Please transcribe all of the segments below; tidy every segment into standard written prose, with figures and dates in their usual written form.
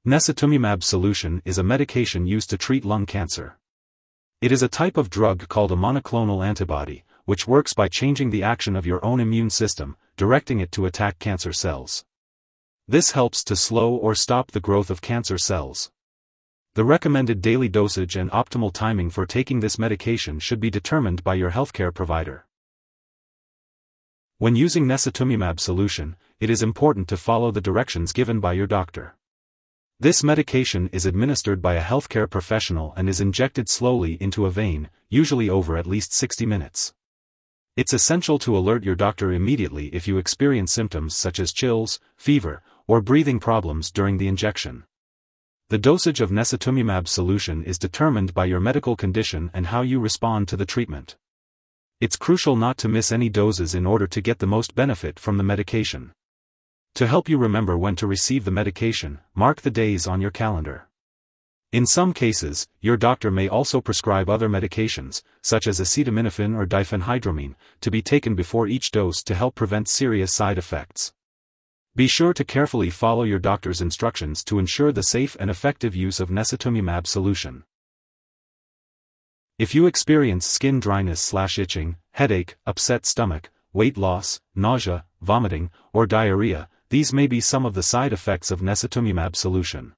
Necitumumab Solution is a medication used to treat lung cancer. It is a type of drug called a monoclonal antibody, which works by changing the action of your own immune system, directing it to attack cancer cells. This helps to slow or stop the growth of cancer cells. The recommended daily dosage and optimal timing for taking this medication should be determined by your healthcare provider. When using Necitumumab Solution, it is important to follow the directions given by your doctor. This medication is administered by a healthcare professional and is injected slowly into a vein, usually over at least 60 minutes. It's essential to alert your doctor immediately if you experience symptoms such as chills, fever, or breathing problems during the injection. The dosage of Necitumumab Solution is determined by your medical condition and how you respond to the treatment. It's crucial not to miss any doses in order to get the most benefit from the medication. To help you remember when to receive the medication, mark the days on your calendar. In some cases, your doctor may also prescribe other medications, such as acetaminophen or diphenhydramine, to be taken before each dose to help prevent serious side effects. Be sure to carefully follow your doctor's instructions to ensure the safe and effective use of Necitumumab Solution. If you experience skin dryness/itching, headache, upset stomach, weight loss, nausea, vomiting, or diarrhea, these may be some of the side effects of Necitumumab Solution.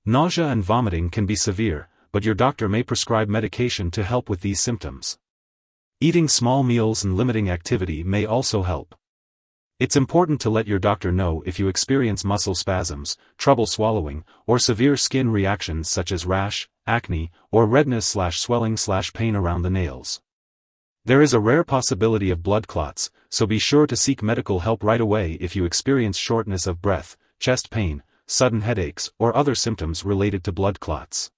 Nausea and vomiting can be severe, but your doctor may prescribe medication to help with these symptoms. Eating small meals and limiting activity may also help. It's important to let your doctor know if you experience muscle spasms, trouble swallowing, or severe skin reactions such as rash, acne, or redness/swelling/pain around the nails. There is a rare possibility of blood clots, so be sure to seek medical help right away if you experience shortness of breath, chest pain, sudden headaches, or other symptoms related to blood clots.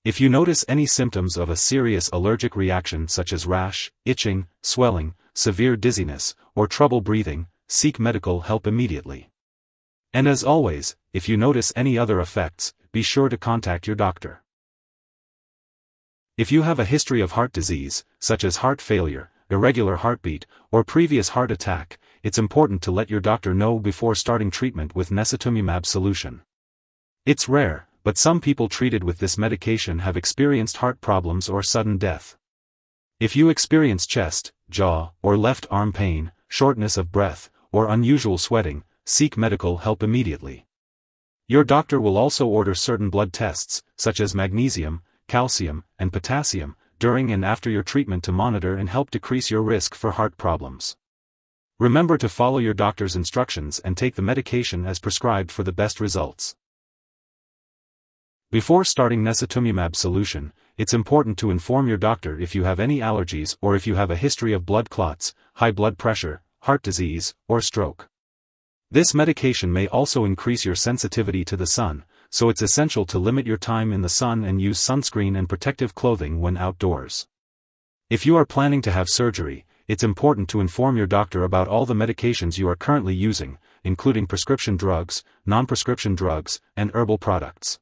If you notice any symptoms of a serious allergic reaction such as rash, itching, swelling, severe dizziness, or trouble breathing, seek medical help immediately. And as always, if you notice any other effects, be sure to contact your doctor. If you have a history of heart disease, such as heart failure, irregular heartbeat, or previous heart attack, it's important to let your doctor know before starting treatment with Necitumumab Solution. It's rare, but some people treated with this medication have experienced heart problems or sudden death. If you experience chest, jaw, or left arm pain, shortness of breath, or unusual sweating, seek medical help immediately. Your doctor will also order certain blood tests, such as magnesium, calcium, and potassium, during and after your treatment to monitor and help decrease your risk for heart problems. Remember to follow your doctor's instructions and take the medication as prescribed for the best results. Before starting Necitumumab Solution, it's important to inform your doctor if you have any allergies or if you have a history of blood clots, high blood pressure, heart disease, or stroke. This medication may also increase your sensitivity to the sun, so it's essential to limit your time in the sun and use sunscreen and protective clothing when outdoors. If you are planning to have surgery, it's important to inform your doctor about all the medications you are currently using, including prescription drugs, non-prescription drugs, and herbal products.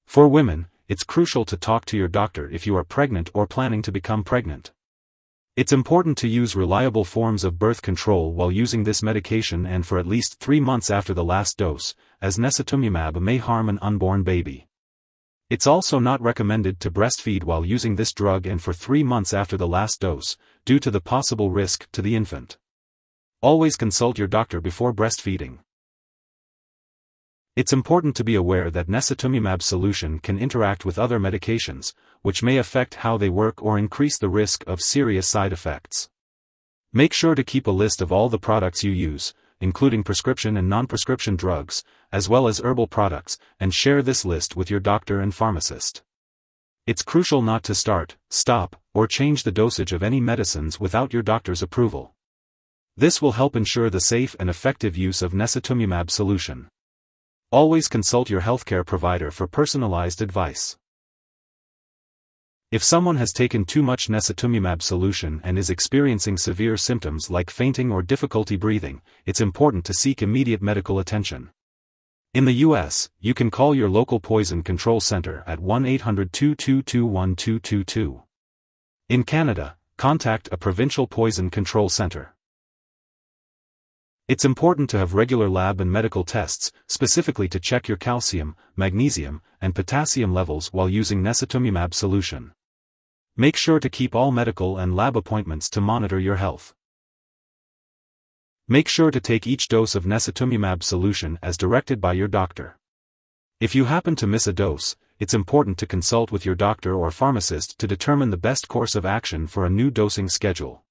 For women, it's crucial to talk to your doctor if you are pregnant or planning to become pregnant. It's important to use reliable forms of birth control while using this medication and for at least 3 months after the last dose, as Necitumumab may harm an unborn baby. It's also not recommended to breastfeed while using this drug and for 3 months after the last dose, due to the possible risk to the infant. Always consult your doctor before breastfeeding. It's important to be aware that Necitumumab Solution can interact with other medications, which may affect how they work or increase the risk of serious side effects. Make sure to keep a list of all the products you use, including prescription and non-prescription drugs, as well as herbal products, and share this list with your doctor and pharmacist. It's crucial not to start, stop, or change the dosage of any medicines without your doctor's approval. This will help ensure the safe and effective use of Necitumumab Solution. Always consult your healthcare provider for personalized advice. If someone has taken too much Necitumumab Solution and is experiencing severe symptoms like fainting or difficulty breathing, it's important to seek immediate medical attention. In the U.S., you can call your local poison control center at 1-800-222-1222. In Canada, contact a provincial poison control center. It's important to have regular lab and medical tests, specifically to check your calcium, magnesium, and potassium levels while using Necitumumab Solution. Make sure to keep all medical and lab appointments to monitor your health. Make sure to take each dose of Necitumumab Solution as directed by your doctor. If you happen to miss a dose, it's important to consult with your doctor or pharmacist to determine the best course of action for a new dosing schedule.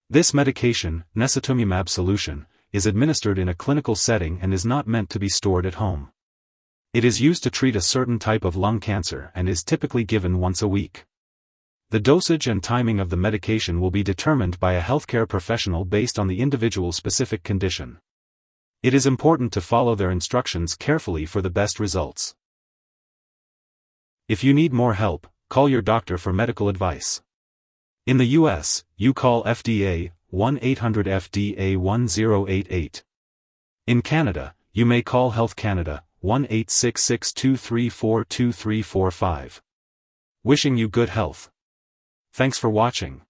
This medication, Necitumumab Solution, is administered in a clinical setting and is not meant to be stored at home. It is used to treat a certain type of lung cancer and is typically given once a week. The dosage and timing of the medication will be determined by a healthcare professional based on the individual's specific condition. It is important to follow their instructions carefully for the best results. If you need more help, call your doctor for medical advice. In the U.S., you call FDA, 1-800-FDA-1088. In Canada, you may call Health Canada, 1-866-234-2345. Wishing you good health. Thanks for watching.